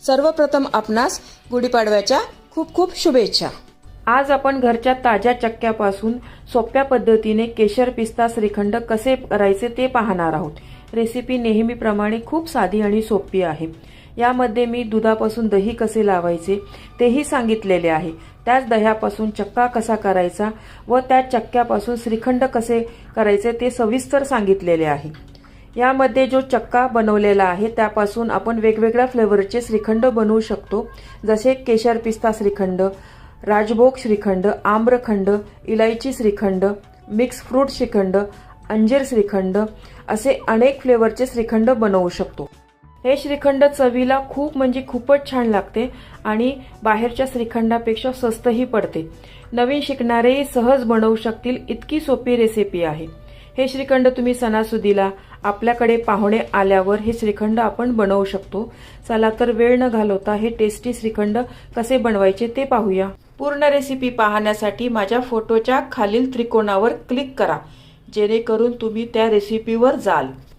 सर्वप्रथम आपणास गुढीपाडव्याच्या खूप खूप शुभेच्छा। आज आपण घरच्या ताज्या चक्क्यापासून सोप्या पद्धतीने केशर पिस्ता श्रीखंड कसे करायचे ते पाहणार आहोत। रेसिपी नेहमीप्रमाणे खूप साधी आणि सोपी आहे। यामध्ये मी दुधापासून दही कसे लावायचे तेही सांगितलेले आहे। त्याच दह्यापासून चक्का कसा करायचा व त्या चक्क्यापासून श्रीखंड कसे करायचे ते सविस्तर सांगितलेले आहे। यामध्ये जो चक्का बनवलेला आहे त्यापासून आपण वेगवेगळ्या फ्लेवरचे श्रीखंड बनवू शकतो, जसे केशर पिस्ता श्रीखंड, राजभोग श्रीखंड, आम्रखंड, इलायची श्रीखंड, मिक्स फ्रूट श्रीखंड, अंजीर श्रीखंड असे अनेक फ्लेवरचे श्रीखंड बनवू शकतो। हे श्रीखंड चवीला खूप म्हणजे खूपच छान लागते आणि बाहेरच्या श्रीखंडापेक्षा स्वस्तही पडते। नवीन शिकणारेही सहज बनवू शकतील इतकी सोपी रेसिपी आहे। हे श्रीखंड तुम्ही सणासुदीला आपल्याकडे पाहुणे आल्यावर हे श्रीखंड आपण बनवू शकतो। चला तर वेळ न घालवता हे टेस्टी श्रीखंड कसे बनवायचे ते पाहूया। पूर्ण रेसिपी पाहण्यासाठी माझ्या फोटोच्या खालील त्रिकोणावर क्लिक करा, जेणेकरून तुम्ही त्या रेसिपीवर जाल।